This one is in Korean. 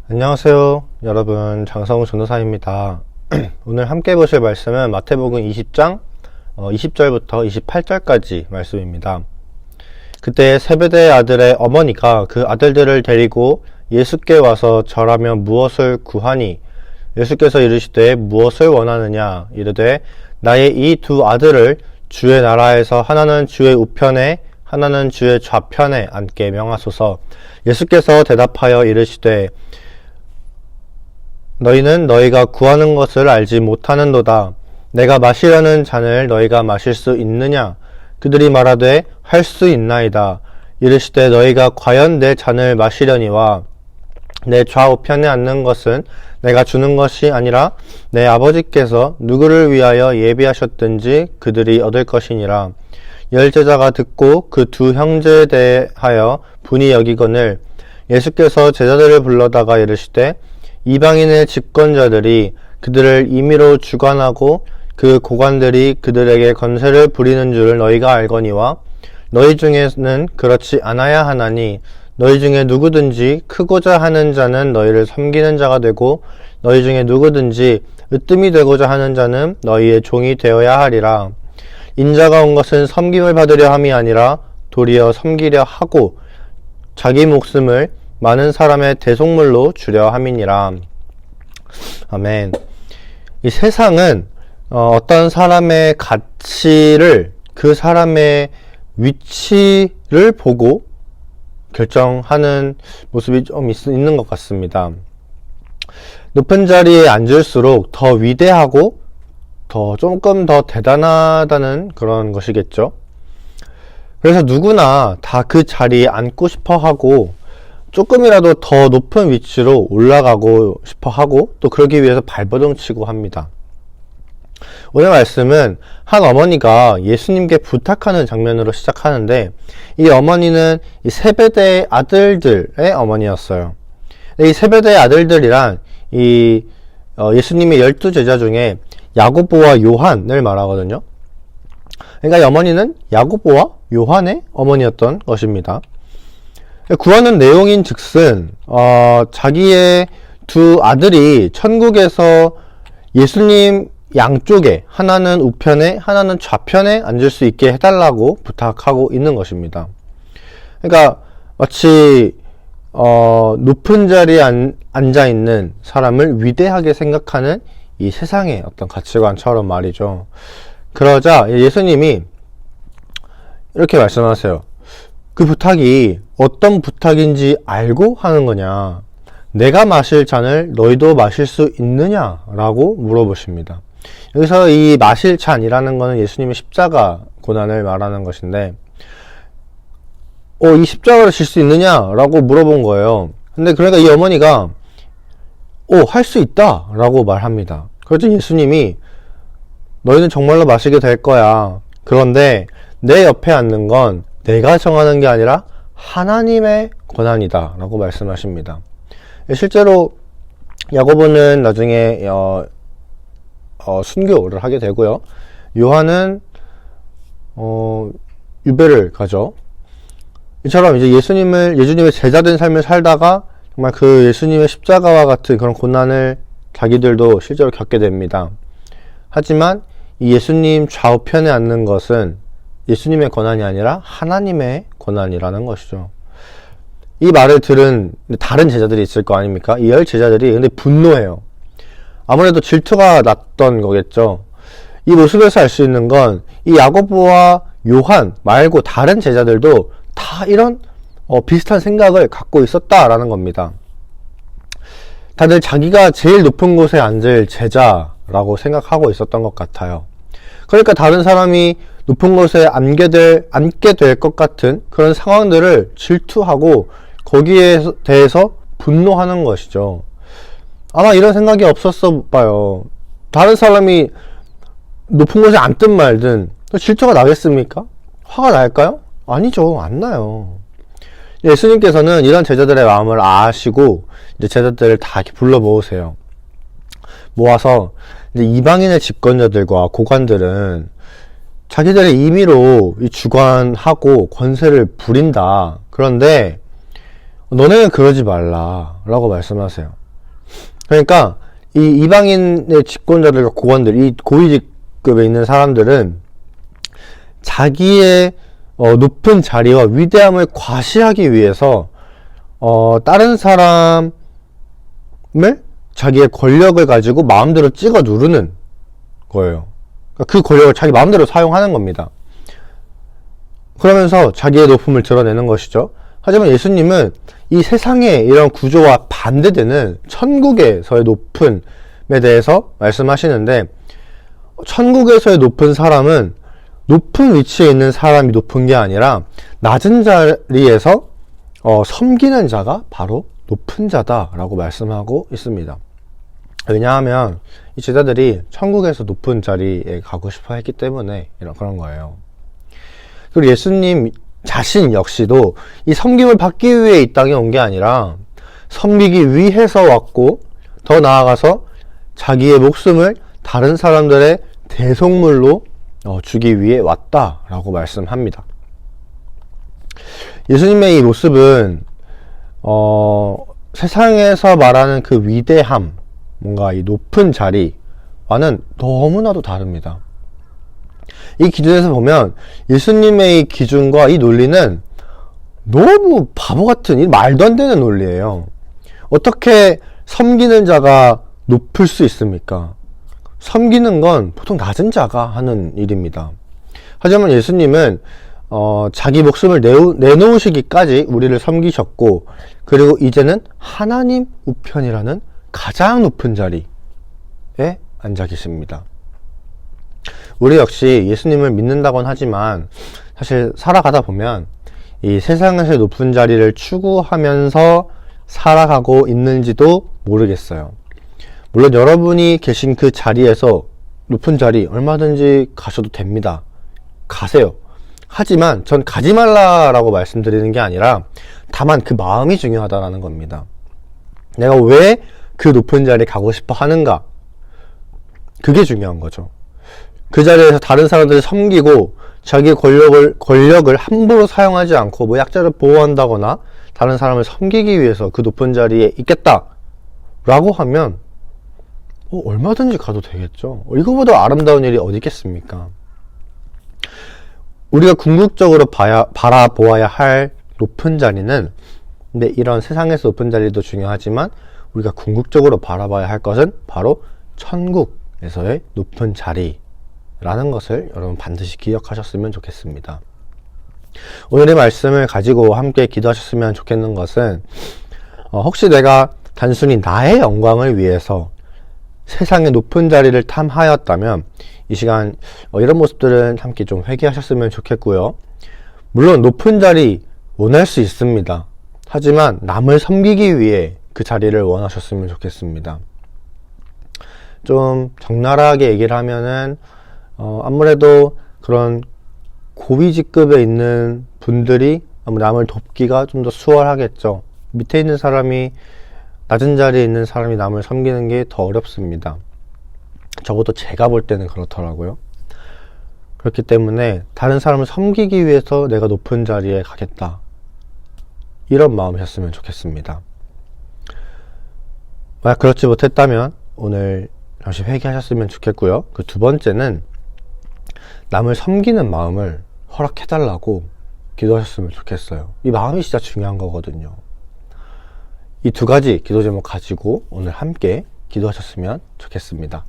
안녕하세요 여러분, 장성우 전도사입니다. 오늘 함께 보실 말씀은 마태복음 20장 20절부터 28절까지 말씀입니다. 그때 세베대의 아들의 어머니가 그 아들들을 데리고 예수께 와서 절하며 무엇을 구하니, 예수께서 이르시되 무엇을 원하느냐 이르되 나의 이 두 아들을 주의 나라에서 하나는 주의 우편에 하나는 주의 좌편에 앉게 명하소서. 예수께서 대답하여 이르시되 너희는 너희가 구하는 것을 알지 못하는도다. 내가 마시려는 잔을 너희가 마실 수 있느냐? 그들이 말하되 할 수 있나이다. 이르시되 너희가 과연 내 잔을 마시려니와 내 좌우편에 앉는 것은 내가 주는 것이 아니라 내 아버지께서 누구를 위하여 예비하셨든지 그들이 얻을 것이니라. 열 제자가 듣고 그 두 형제에 대하여 분이 여기거늘 예수께서 제자들을 불러다가 이르시되 이방인의 집권자들이 그들을 임의로 주관하고 그 고관들이 그들에게 권세를 부리는 줄을 너희가 알거니와 너희 중에는 그렇지 않아야 하나니 너희 중에 누구든지 크고자 하는 자는 너희를 섬기는 자가 되고 너희 중에 누구든지 으뜸이 되고자 하는 자는 너희의 종이 되어야 하리라. 인자가 온 것은 섬김을 받으려 함이 아니라 도리어 섬기려 하고 자기 목숨을 많은 사람의 대속물로 주려 함이니라. 아멘. 이 세상은 어떤 사람의 가치를 그 사람의 위치를 보고 결정하는 모습이 좀 있는 것 같습니다. 높은 자리에 앉을수록 더 위대하고 조금 더 대단하다는 그런 것이겠죠. 그래서 누구나 다 그 자리에 앉고 싶어 하고 조금이라도 더 높은 위치로 올라가고 싶어 하고 또 그러기 위해서 발버둥 치고 합니다. 오늘 말씀은 한 어머니가 예수님께 부탁하는 장면으로 시작하는데, 이 어머니는 이 세베대의 아들들의 어머니였어요. 이 세베대의 아들들이란 예수님의 12제자 중에 야고보와 요한을 말하거든요. 그러니까 이 어머니는 야고보와 요한의 어머니였던 것입니다. 구하는 내용인 즉슨 자기의 두 아들이 천국에서 예수님 양쪽에, 하나는 우편에 하나는 좌편에 앉을 수 있게 해달라고 부탁하고 있는 것입니다. 그러니까 마치 높은 자리에 앉아있는 사람을 위대하게 생각하는 이 세상의 어떤 가치관처럼 말이죠. 그러자 예수님이 이렇게 말씀하세요. 그 부탁이 어떤 부탁인지 알고 하는 거냐? 내가 마실 잔을 너희도 마실 수 있느냐? 라고 물어보십니다. 여기서 이 마실 잔이라는 것은 예수님의 십자가 고난을 말하는 것인데, 이 십자가를 질 수 있느냐? 라고 물어본 거예요. 근데 그러니까 이 어머니가 할 수 있다! 라고 말합니다. 그래서 예수님이 너희는 정말로 마시게 될 거야. 그런데 내 옆에 앉는 건 내가 정하는 게 아니라 하나님의 권한이다 라고 말씀하십니다. 실제로 야고보는 나중에 순교를 하게 되고요. 요한은 유배를 가죠. 이처럼 이제 예수님의 제자된 삶을 살다가 정말 그 예수님의 십자가와 같은 그런 고난을 자기들도 실제로 겪게 됩니다. 하지만 이 예수님 좌우편에 앉는 것은 예수님의 권한이 아니라 하나님의 권한이라는 것이죠. 이 말을 들은 다른 제자들이 있을 거 아닙니까? 이 10제자들이 근데 분노해요. 아무래도 질투가 났던 거겠죠. 이 모습에서 알 수 있는 건 이 야고보와 요한 말고 다른 제자들도 다 이런 비슷한 생각을 갖고 있었다라는 겁니다. 다들 자기가 제일 높은 곳에 앉을 제자라고 생각하고 있었던 것 같아요. 그러니까 다른 사람이 높은 곳에 앉게 될 것 같은 그런 상황들을 질투하고 거기에 대해서 분노하는 것이죠. 아마 이런 생각이 없었어 봐요. 다른 사람이 높은 곳에 앉든 말든 질투가 나겠습니까? 화가 날까요? 아니죠. 안 나요. 예수님께서는 이런 제자들의 마음을 아시고 이제 제자들을 다 이렇게 불러 모으세요. 모아서 이제 이방인의 집권자들과 고관들은 자기들의 임의로 주관하고 권세를 부린다. 그런데 너네는 그러지 말라 라고 말씀하세요. 그러니까 이 이방인의 집권자들과 고관들, 이 고위직급에 있는 사람들은 자기의 높은 자리와 위대함을 과시하기 위해서 다른 사람을 자기의 권력을 가지고 마음대로 찍어 누르는 거예요. 그 권력을 자기 마음대로 사용하는 겁니다. 그러면서 자기의 높음을 드러내는 것이죠. 하지만 예수님은 이 세상의 이런 구조와 반대되는 천국에서의 높음에 대해서 말씀하시는데, 천국에서의 높은 사람은 높은 위치에 있는 사람이 높은 게 아니라 낮은 자리에서 섬기는 자가 바로 높은 자다라고 말씀하고 있습니다. 왜냐하면 이 제자들이 천국에서 높은 자리에 가고 싶어 했기 때문에 그런 거예요. 그리고 예수님 자신 역시도 이 섬김을 받기 위해 이 땅에 온 게 아니라 섬기기 위해서 왔고, 더 나아가서 자기의 목숨을 다른 사람들의 대속물로 주기 위해 왔다라고 말씀합니다. 예수님의 이 모습은 세상에서 말하는 그 위대함, 뭔가 이 높은 자리와는 너무나도 다릅니다. 이 기준에서 보면 예수님의 이 기준과 이 논리는 너무 바보 같은, 이 말도 안 되는 논리예요. 어떻게 섬기는 자가 높을 수 있습니까? 섬기는 건 보통 낮은 자가 하는 일입니다. 하지만 예수님은 자기 목숨을 내놓으시기까지 우리를 섬기셨고, 그리고 이제는 하나님 우편이라는 가장 높은 자리에 앉아 계십니다. 우리 역시 예수님을 믿는다곤 하지만 사실 살아가다 보면 이 세상에서의 높은 자리를 추구하면서 살아가고 있는지도 모르겠어요. 물론 여러분이 계신 그 자리에서 높은 자리 얼마든지 가셔도 됩니다. 가세요. 하지만 전 가지 말라라고 말씀드리는 게 아니라 다만 그 마음이 중요하다는 겁니다. 내가 왜 그 높은 자리에 가고 싶어 하는가? 그게 중요한 거죠. 그 자리에서 다른 사람들을 섬기고 자기의 권력을 함부로 사용하지 않고 뭐 약자를 보호한다거나 다른 사람을 섬기기 위해서 그 높은 자리에 있겠다 라고 하면 얼마든지 가도 되겠죠. 이거보다 아름다운 일이 어디 있겠습니까? 우리가 궁극적으로 바라보아야 할 높은 자리는, 근데 이런 세상에서 높은 자리도 중요하지만 우리가 궁극적으로 바라봐야 할 것은 바로 천국에서의 높은 자리라는 것을 여러분 반드시 기억하셨으면 좋겠습니다. 오늘의 말씀을 가지고 함께 기도하셨으면 좋겠는 것은, 혹시 내가 단순히 나의 영광을 위해서 세상의 높은 자리를 탐하였다면 이 시간 이런 모습들은 함께 좀 회개하셨으면 좋겠고요. 물론 높은 자리 원할 수 있습니다. 하지만 남을 섬기기 위해 그 자리를 원하셨으면 좋겠습니다. 좀 적나라하게 얘기를 하면은 아무래도 그런 고위직급에 있는 분들이 남을 돕기가 좀 더 수월하겠죠. 밑에 있는 사람이, 낮은 자리에 있는 사람이 남을 섬기는 게 더 어렵습니다. 적어도 제가 볼 때는 그렇더라고요. 그렇기 때문에 다른 사람을 섬기기 위해서 내가 높은 자리에 가겠다, 이런 마음이셨으면 좋겠습니다. 만약 그렇지 못했다면 오늘 잠시 회개하셨으면 좋겠고요. 그 두 번째는 남을 섬기는 마음을 허락해달라고 기도하셨으면 좋겠어요. 이 마음이 진짜 중요한 거거든요. 이 두 가지 기도 제목 가지고 오늘 함께 기도하셨으면 좋겠습니다.